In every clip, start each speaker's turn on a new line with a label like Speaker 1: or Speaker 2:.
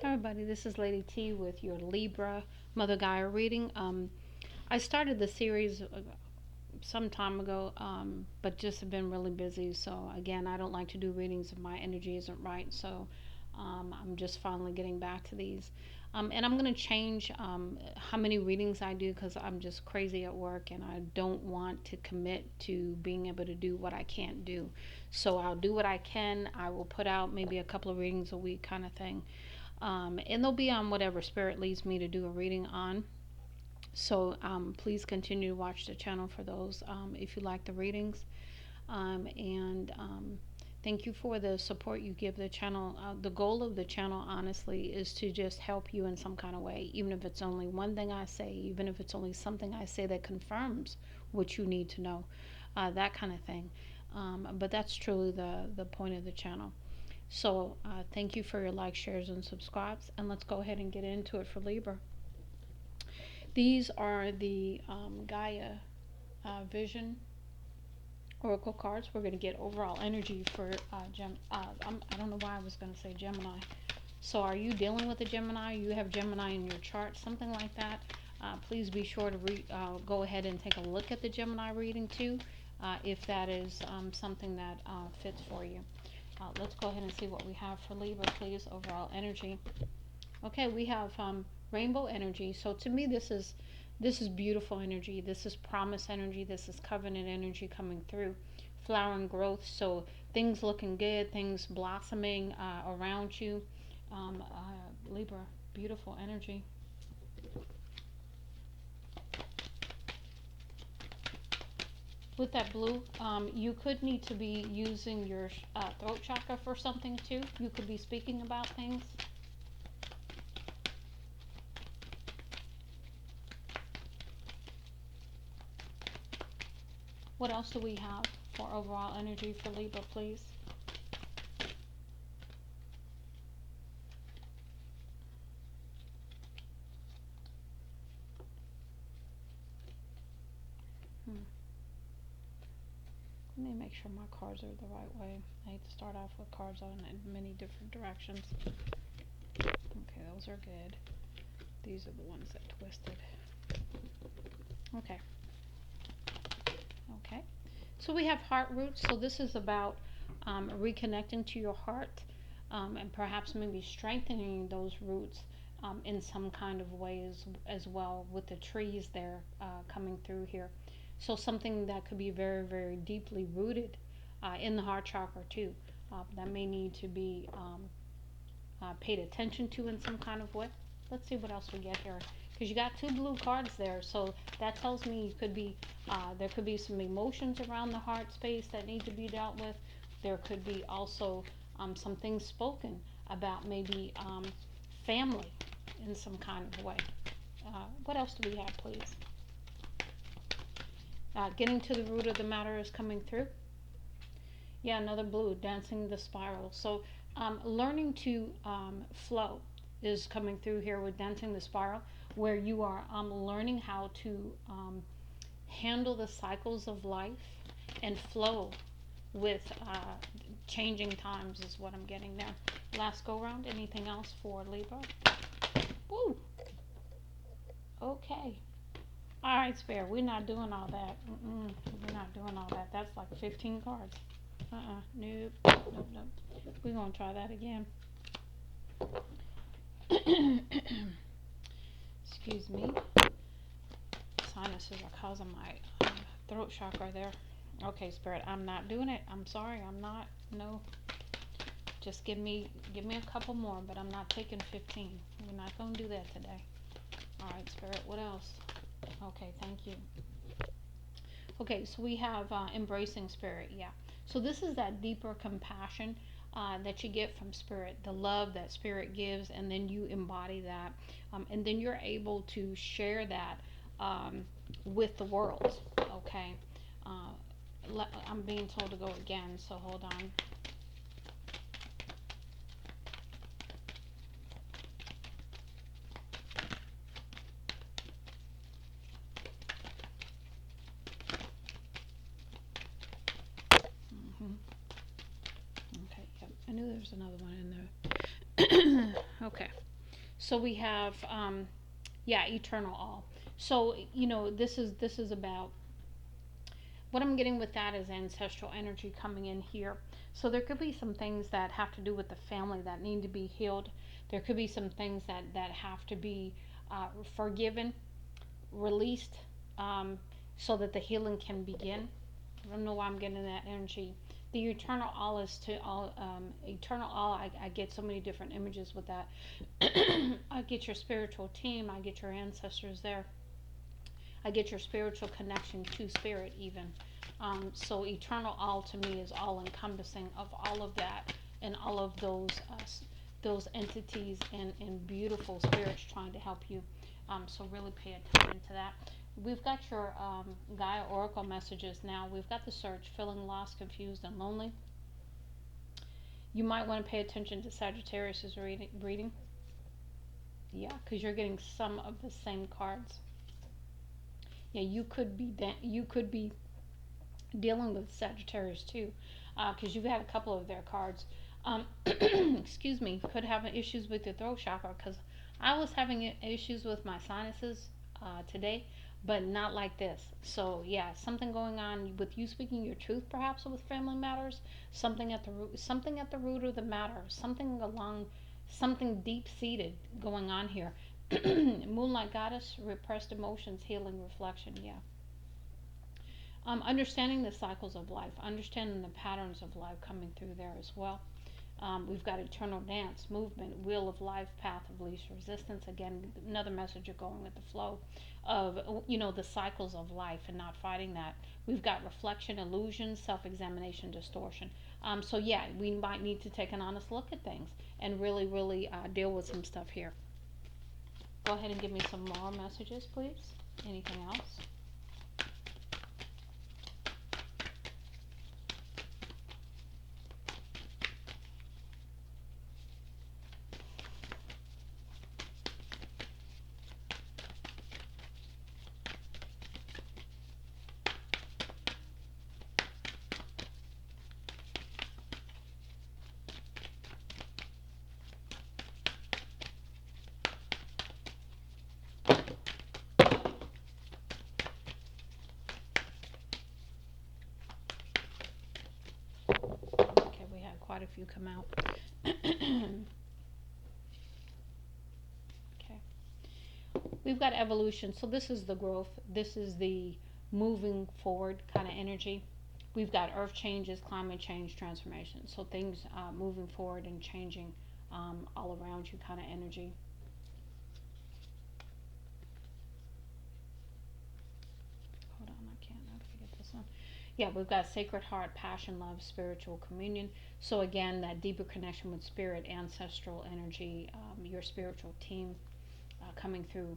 Speaker 1: Hi everybody, this is Lady T with your Libra Mother Gaia reading. I started the series some time ago, but just have been really busy. So again, I don't like to do readings if my energy isn't right. So I'm just finally getting back to these. And I'm going to change how many readings I do because I'm just crazy at work and I don't want to commit to being able to do what I can't do. So I'll do what I can. I will put out maybe a couple of readings a week kind of thing. And they'll be on whatever spirit leads me to do a reading on. So please continue to watch the channel for those if you like the readings. And thank you for the support you give the channel. The goal of the channel, honestly, is to just help you in some kind of way, even if it's only one thing I say, even if it's only something I say that confirms what you need to know, that kind of thing. But that's truly the point of the channel. So thank you for your likes, shares, and subscribes. And let's go ahead and get into it for Libra. These are the Gaia Vision Oracle cards. We're going to get overall energy for I don't know why I was going to say Gemini. So are you dealing with a Gemini? You have Gemini in your chart, something like that. Please be sure to go ahead and take a look at the Gemini reading too, if that is something that fits for you. Let's go ahead and see what we have for Libra, please. Overall energy. Okay, we have rainbow energy. So to me, this is beautiful energy. This is promise energy. This is covenant energy coming through. Flowering growth. So things looking good, things blossoming around you. Libra, beautiful energy. With that blue, you could need to be using your throat chakra for something too. You could be speaking about things. What else do we have for overall energy for Libra, please? Let me make sure my cards are the right way. I hate to start off with cards on in many different directions. Okay, those are good. These are the ones that twisted. Okay. Okay. So we have heart roots. So this is about reconnecting to your heart and perhaps maybe strengthening those roots in some kind of way as well with the trees there coming through here. So something that could be very, very deeply rooted in the heart chakra too. That may need to be paid attention to in some kind of way. Let's see what else we get here. Because you got two blue cards there, so that tells me you could be there could be some emotions around the heart space that need to be dealt with. There could be also some things spoken about maybe family in some kind of way. What else do we have, please? Getting to the root of the matter is coming through. Yeah, another blue, dancing the spiral. So learning to flow is coming through here with dancing the spiral, where you are learning how to handle the cycles of life and flow with changing times is what I'm getting there. Last go round, anything else for Libra? Woo! Okay. All right, Spare, we're not doing all that. We're not doing all that. That's like 15 cards. Nope, nope, nope. We're going to try that again. Excuse me. Sinuses are causing my throat chakra there. Okay, Spirit, I'm not doing it. I'm sorry, I'm not. No. Just give me a couple more, but I'm not taking 15. We're not going to do that today. All right, Spirit, what else? Okay, thank you. Okay, so we have embracing Spirit, yeah. So this is that deeper compassion that you get from Spirit, the love that Spirit gives, and then you embody that. And then you're able to share that with the world, okay? I'm being told to go again, so hold on. Okay, yep. I knew there was another one in there. Okay. So we have, yeah, eternal all. So this is about what I'm getting with that is ancestral energy coming in here. So there could be some things that have to do with the family that need to be healed. There could be some things that have to be forgiven, released, um, so that the healing can begin. I don't know why I'm getting that energy. The eternal all is to all, eternal all. I get so many different images with that. I get your spiritual team. I get your ancestors there. I get your spiritual connection to spirit, even. So eternal all to me is all encompassing of all of that and all of those entities and beautiful spirits trying to help you. So really pay attention to that. We've got your Gaia Oracle messages now. We've got the search, feeling lost, confused, and lonely. You might want to pay attention to Sagittarius' reading. Yeah, because you're getting some of the same cards. Yeah, you could be dealing with Sagittarius too, because you've had a couple of their cards. Excuse me, could have issues with your throat chakra because I was having issues with my sinuses today, but not like this. So yeah, something going on with you speaking your truth, perhaps with family matters. Something at the root of the matter. Something deep seated going on here. Moonlight goddess, repressed emotions, healing, reflection. Yeah. Understanding the cycles of life, understanding the patterns of life coming through there as well. We've got eternal dance, movement, wheel of life, path of least resistance. Again, another message of going with the flow of the cycles of life and not fighting that. We've got reflection, illusion, self-examination, distortion. So yeah, we might need to take an honest look at things and really, really deal with some stuff here. Go ahead and give me some more messages, please. Anything else? Okay, we had quite a few come out. Okay. We've got evolution. So this is the growth. This is the moving forward kind of energy. We've got earth changes, climate change, transformation. So things moving forward and changing all around you kind of energy. Hold on, I can't. I forget this one. Yeah, we've got sacred heart, passion, love, spiritual communion. So again, that deeper connection with spirit, ancestral energy, your spiritual team coming through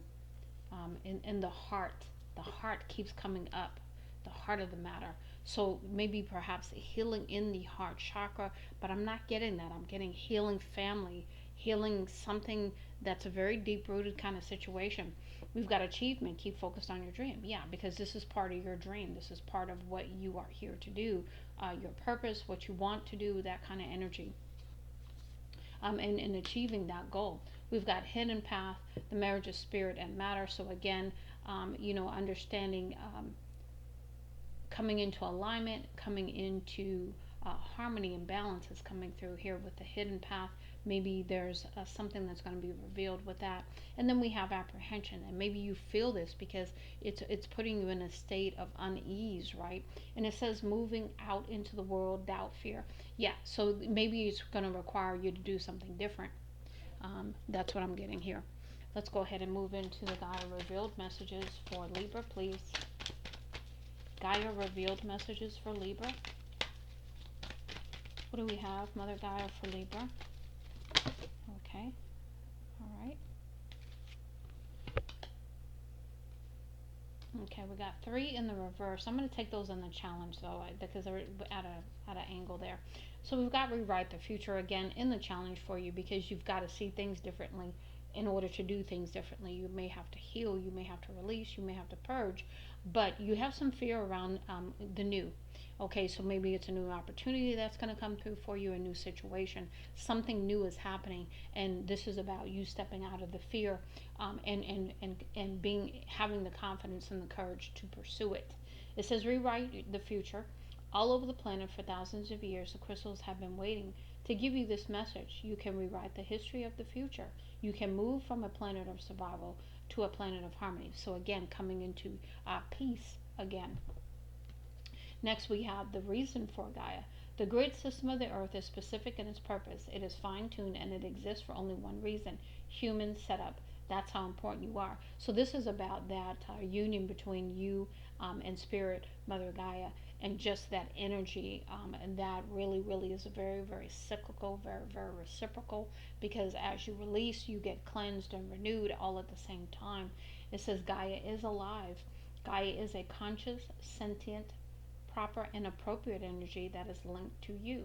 Speaker 1: in the heart. The heart keeps coming up, the heart of the matter. So maybe perhaps healing in the heart chakra, but I'm not getting that. I'm getting healing family, healing something that's a very deep rooted kind of situation. We've got achievement, keep focused on your dream. Yeah, because this is part of your dream. This is part of what you are here to do, your purpose, what you want to do, that kind of energy. And achieving that goal. We've got hidden path, the marriage of spirit and matter. So again, understanding, coming into alignment, coming into harmony and balance is coming through here with the hidden path. Maybe there's something that's going to be revealed with that. And then we have apprehension, and maybe you feel this because it's putting you in a state of unease, right? And it says moving out into the world, doubt, fear. Yeah, so maybe it's going to require you to do something different. That's what I'm getting here. Let's go ahead and move into the Gaia revealed messages for Libra, please. Gaia revealed messages for Libra. What do we have, Mother Gaia, for Libra? Okay. All right. Okay, we got 3 in the reverse. I'm going to take those in the challenge though, because they're at an angle there. So we've got rewrite the future again in the challenge for you because you've got to see things differently in order to do things differently. You may have to heal, you may have to release, you may have to purge, but you have some fear around the new. Okay, so maybe it's a new opportunity that's going to come through for you, a new situation. Something new is happening, and this is about you stepping out of the fear, and being having the confidence and the courage to pursue it. It says rewrite the future. All over the planet for thousands of years, the crystals have been waiting to give you this message. You can rewrite the history of the future. You can move from a planet of survival to a planet of harmony. So again, coming into peace again. Next, we have the reason for Gaia. The grid system of the earth is specific in its purpose. It is fine tuned and it exists for only one reason: human setup. That's how important you are. So, this is about that union between you and Spirit, Mother Gaia, and just that energy. And that really, really is very, very cyclical, very, very reciprocal, because as you release, you get cleansed and renewed all at the same time. It says Gaia is alive. Gaia is a conscious, sentient, proper and appropriate energy that is linked to you.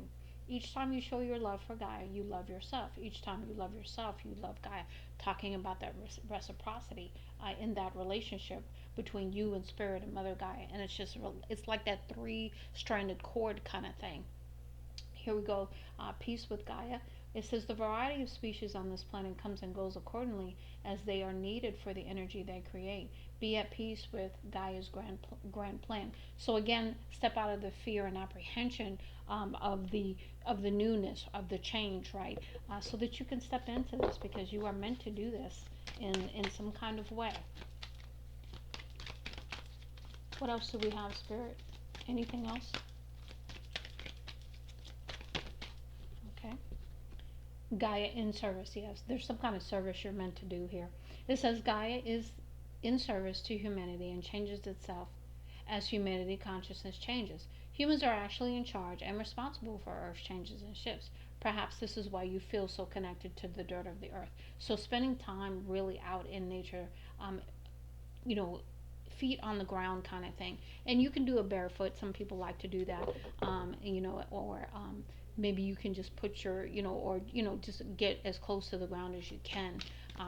Speaker 1: Each time you show your love for Gaia, you love yourself. Each time you love yourself, you love Gaia. Talking about that reciprocity in that relationship between you and Spirit and Mother Gaia. And it's just, it's like that three-stranded cord kind of thing. Here we go. Peace with Gaia. It says the variety of species on this planet comes and goes accordingly as they are needed for the energy they create. Be at peace with Gaia's grand plan. So again, step out of the fear and apprehension of the newness, of the change, right? So that you can step into this, because you are meant to do this in some kind of way. What else do we have, Spirit? Anything else? Okay. Gaia in service, yes. There's some kind of service you're meant to do here. It says Gaia is in service to humanity and changes itself as humanity consciousness changes. Humans are actually in charge and responsible for Earth's changes and shifts. Perhaps this is why you feel so connected to the dirt of the earth. So spending time really out in nature, you know, feet on the ground kind of thing. And you can do it barefoot. Some people like to do that, or maybe you can just put your, just get as close to the ground as you can,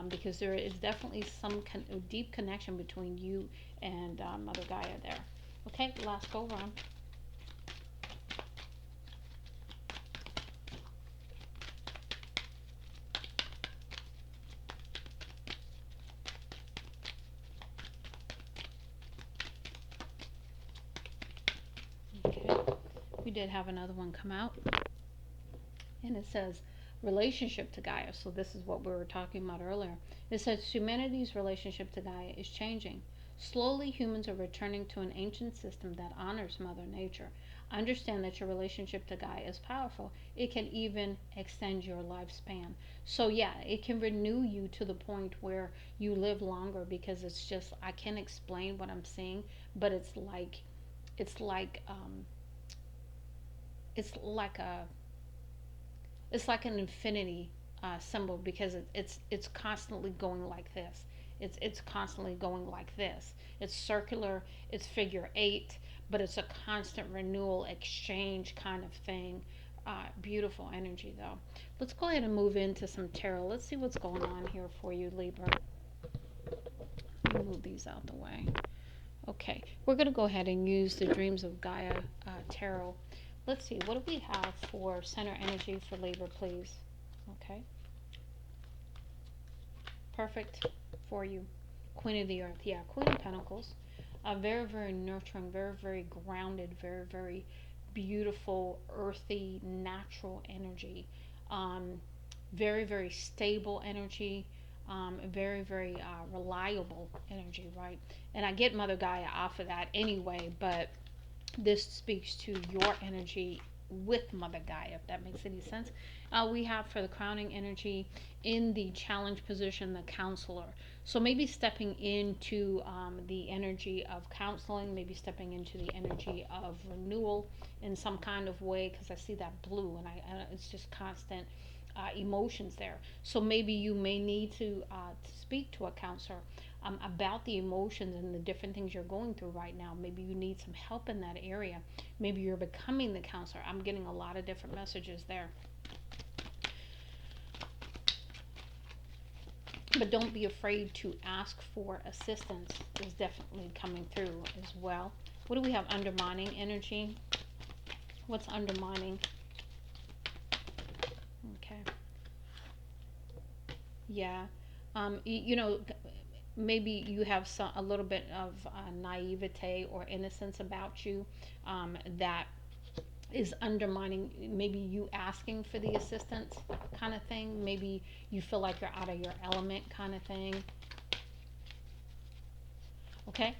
Speaker 1: because there is definitely some deep connection between you and Mother Gaia there. Okay, last go round. Okay, we did have another one come out, and it says relationship to Gaia. So this is what we were talking about earlier. It says humanity's relationship to Gaia is changing. Slowly, humans are returning to an ancient system that honors Mother Nature. Understand that your relationship to Gaia is powerful. It can even extend your lifespan. So yeah, it can renew you to the point where you live longer, because it's just, I can't explain what I'm seeing, but it's like it's like a it's like an infinity symbol, because it's constantly going like this. It's constantly going like this. It's circular. It's figure eight, but it's a constant renewal, exchange kind of thing. Beautiful energy, though. Let's go ahead and move into some tarot. Let's see what's going on here for you, Libra. Let me move these out the way. Okay, we're going to go ahead and use the Dreams of Gaia tarot. Let's see, what do we have for center energy for Libra, please? Okay. Perfect for you. Queen of the Earth. Yeah, Queen of Pentacles. Very, very nurturing, very, very grounded, very, very beautiful, earthy, natural energy. Very, very stable energy. Very, very reliable energy, right? And I get Mother Gaia off of that anyway, but this speaks to your energy with Mother Gaia, if that makes any sense. We have for the crowning energy in the challenge position, the counselor. So maybe stepping into the energy of counseling, maybe stepping into the energy of renewal in some kind of way, because I see that blue, and it's just constant emotions there. So maybe you may need to speak to a counselor about the emotions and the different things you're going through right now. Maybe you need some help in that area. Maybe you're becoming the counselor. I'm getting a lot of different messages there. But don't be afraid to ask for assistance, is definitely coming through as well. What do we have? Undermining energy. What's undermining? Okay. Yeah. You know, maybe you have a little bit of naivete or innocence about you that is undermining maybe you asking for the assistance kind of thing. Maybe you feel like you're out of your element kind of thing. Okay.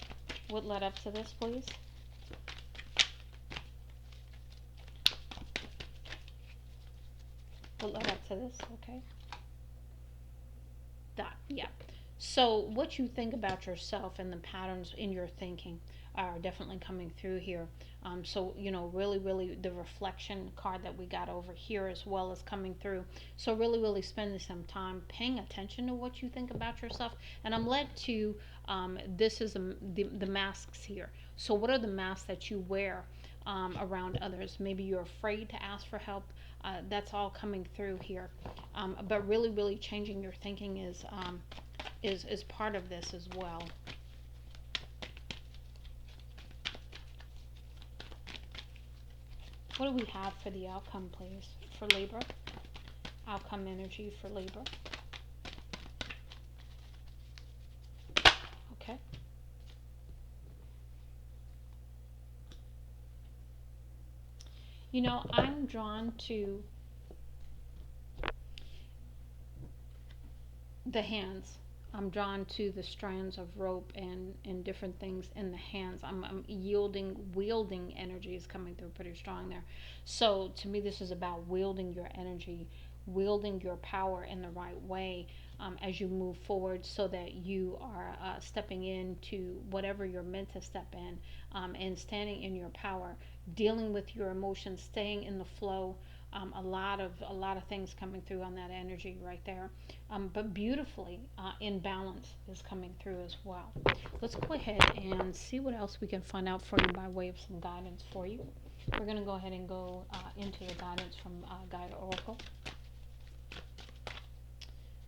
Speaker 1: What led up to this, please? What led up to this? Okay. That, yeah. So what you think about yourself and the patterns in your thinking are definitely coming through here. So you know, really, really, the reflection card that we got over here as well is coming through. So really, really spending some time paying attention to what you think about yourself. And I'm led to this is the masks here. So what are the masks that you wear around others? Maybe you're afraid to ask for help. That's all coming through here. But really, really changing your thinking is part of this as well. What do we have for the outcome, please, for Libra? Outcome energy for Libra. Okay. You know, I'm drawn to the hands. I'm drawn to the strands of rope and different things in the hands. I'm yielding, wielding energy is coming through pretty strong there. So to me, this is about wielding your energy, wielding your power in the right way as you move forward so that you are stepping into whatever you're meant to step in and standing in your power, dealing with your emotions, staying in the flow. A lot of things coming through on that energy right there, but beautifully in balance is coming through as well. Let's go ahead and see what else we can find out for you by way of some guidance for you. We're going to go ahead and go into the guidance from Gaia Oracle.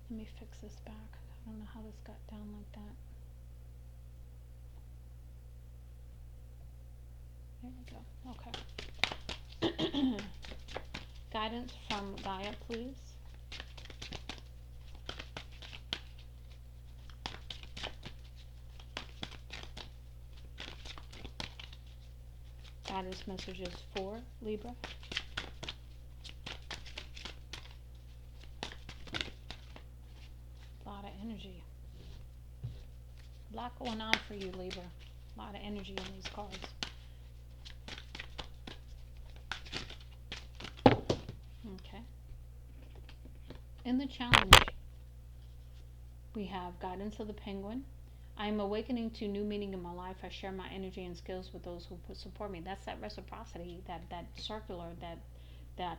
Speaker 1: Let me fix this back. I don't know how this got down like that. There we go. Okay. Guidance from Gaia, please. Guidance messages for Libra. A lot of energy. A lot going on for you, Libra. A lot of energy in these cards. Okay. In the challenge, we have guidance of the penguin. I am awakening to new meaning in my life. I share my energy and skills with those who support me. That's that reciprocity, that circular, that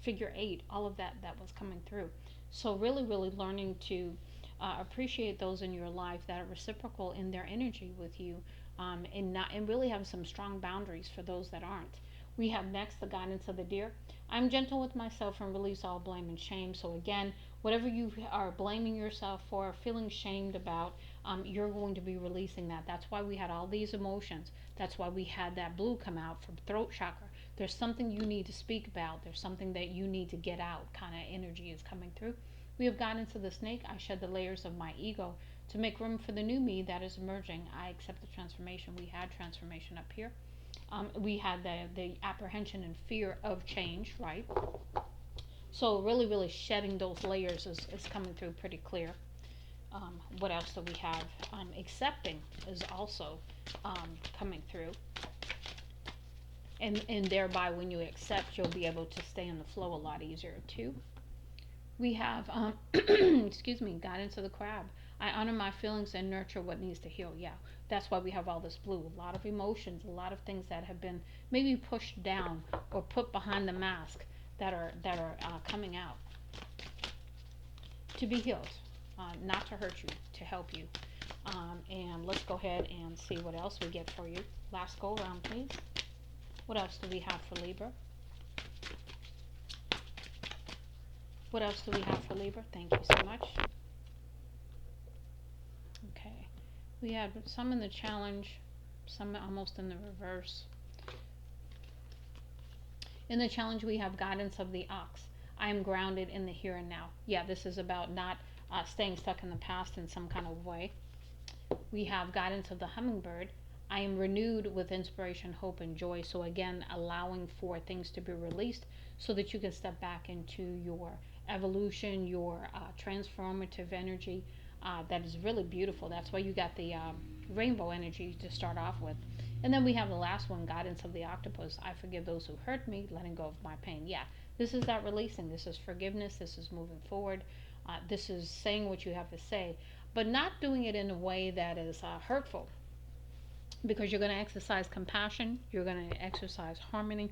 Speaker 1: figure eight, all of that was coming through. So really, really learning to appreciate those in your life that are reciprocal in their energy with you, and really have some strong boundaries for those that aren't. We have next the guidance of the deer. I'm gentle with myself and release all blame and shame. So again, whatever you are blaming yourself for, feeling shamed about, you're going to be releasing that. That's why we had all these emotions. That's why we had that blue come out from throat chakra. There's something you need to speak about. There's something that you need to get out. Kind of energy is coming through. We have gotten into the snake. I shed the layers of my ego to make room for the new me that is emerging. I accept the transformation. We had transformation up here. We had the apprehension and fear of change, right? So really, really shedding those layers is coming through pretty clear. What else do we have? Accepting is also coming through. And thereby, when you accept, you'll be able to stay in the flow a lot easier too. We have, excuse me, guidance of the crab. I honor my feelings and nurture what needs to heal. Yeah, that's why we have all this blue. A lot of emotions, a lot of things that have been maybe pushed down or put behind the mask that are coming out to be healed, not to hurt you, to help you. And let's go ahead and see what else we get for you. Last go around, please. What else do we have for Libra? What else do we have for Libra? Thank you so much. Okay. We have some in the challenge, some almost in the reverse. In the challenge, we have guidance of the ox. I am grounded in the here and now. Yeah, this is about not staying stuck in the past in some kind of way. We have guidance of the hummingbird. I am renewed with inspiration, hope, and joy. So, again, allowing for things to be released so that you can step back into your evolution, your transformative energy. That is really beautiful. That's why you got the rainbow energy to start off with. And then we have the last one, guidance of the octopus. I forgive those who hurt me, letting go of my pain. Yeah, this is that releasing. This is forgiveness. This is moving forward. This is saying what you have to say, but not doing it in a way that is hurtful, because you're going to exercise compassion, you're going to exercise harmony,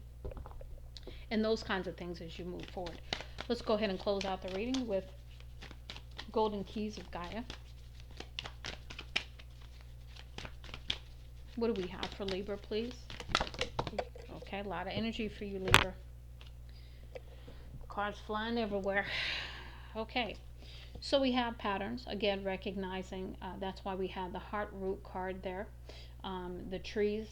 Speaker 1: and those kinds of things as you move forward. Let's go ahead and close out the reading with Golden Keys of Gaia. What do we have for Libra, please? Okay, a lot of energy for you, Libra. Cards flying everywhere. Okay, so we have patterns. Again, recognizing that's why we have the heart root card there. The trees,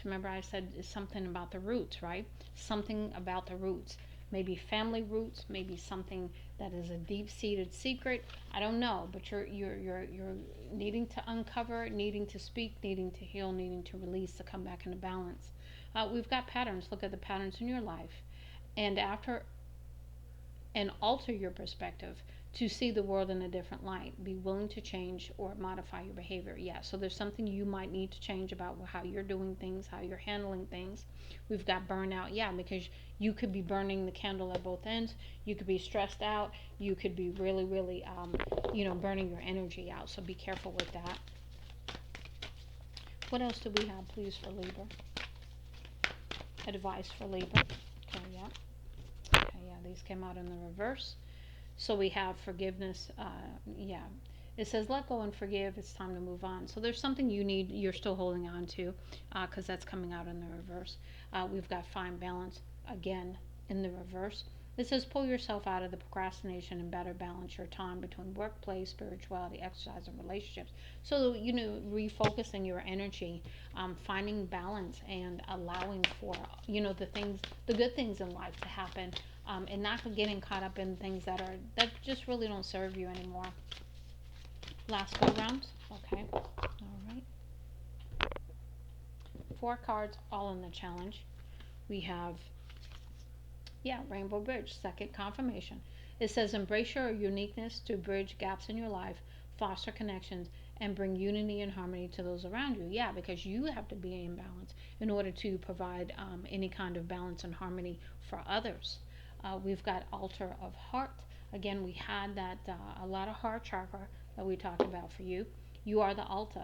Speaker 1: remember I said is something about the roots, right? Something about the roots. Maybe family roots, maybe something that is a deep-seated secret. I don't know, but you're needing to uncover, needing to speak, needing to heal, needing to release, to come back into balance. We've got patterns. Look at the patterns in your life, and alter your perspective to see the world in a different light. Be willing to change or modify your behavior. Yeah, so there's something you might need to change about how you're doing things, how you're handling things. We've got burnout. Yeah, because you could be burning the candle at both ends. You could be stressed out. You could be really, really, burning your energy out. So be careful with that. What else do we have, please, for Libra? Advice for Libra. Okay, yeah. Okay, yeah, these came out in the reverse. So we have forgiveness. Yeah, it says let go and forgive. It's time to move on. So there's something you're still holding on to, because that's coming out in the reverse. We've got find balance again in the reverse. It says pull yourself out of the procrastination and better balance your time between workplace, spirituality, exercise, and relationships. So, refocusing your energy, finding balance, and allowing for, the good things in life to happen, and not getting caught up in things that just really don't serve you anymore. Last go rounds. Okay. All right. 4 cards, all in the challenge. We have, Rainbow Bridge, second confirmation. It says embrace your uniqueness to bridge gaps in your life, foster connections, and bring unity and harmony to those around you. Yeah, because you have to be in balance in order to provide any kind of balance and harmony for others. We've got altar of heart. Again, we had that a lot of heart chakra that we talked about for you. You are the altar.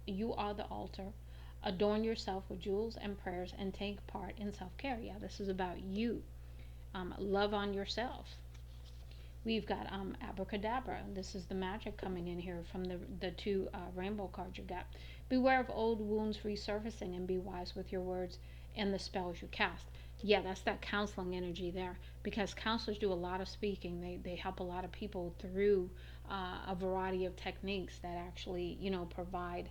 Speaker 1: You are the altar. Adorn yourself with jewels and prayers and take part in self-care. Yeah, this is about you. Love on yourself. We've got abracadabra. This is the magic coming in here from the 2 rainbow cards you got. Beware of old wounds resurfacing and be wise with your words and the spells you cast. Yeah, that's that counseling energy there, because counselors do a lot of speaking. They help a lot of people through a variety of techniques that actually, provide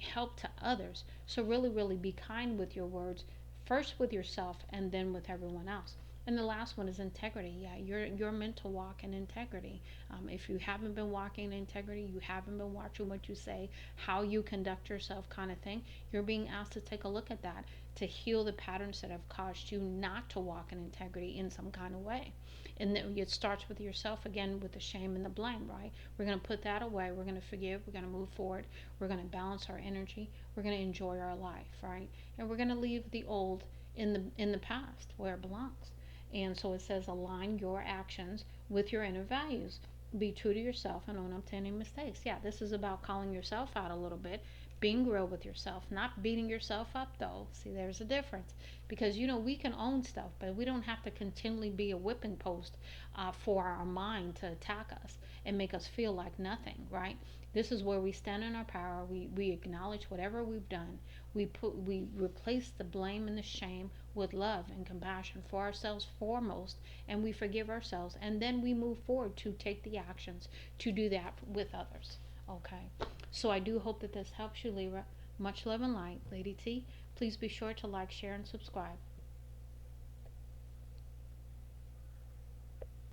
Speaker 1: help to others. So really, really be kind with your words, first with yourself and then with everyone else. And the last one is integrity. Yeah, you're meant to walk in integrity. If you haven't been walking in integrity, you haven't been watching what you say, how you conduct yourself, kind of thing, you're being asked to take a look at that, to heal the patterns that have caused you not to walk in integrity in some kind of way. And then it starts with yourself again, with the shame and the blame, right? We're going to put that away. We're going to forgive. We're going to move forward. We're going to balance our energy. We're going to enjoy our life, right? And we're going to leave the old in the past where it belongs. And so it says align your actions with your inner values. Be true to yourself and own up to any mistakes. Yeah, this is about calling yourself out a little bit, being real with yourself, not beating yourself up though. See, there's a difference, because we can own stuff, but we don't have to continually be a whipping post for our mind to attack us and make us feel like nothing, right? This is where we stand in our power. We acknowledge whatever we've done. We replace the blame and the shame with love and compassion for ourselves foremost, and we forgive ourselves, and then we move forward to take the actions to do that with others. Okay, so I do hope that this helps you, Libra. Much love and light, Lady T. Please be sure to like, share, and subscribe.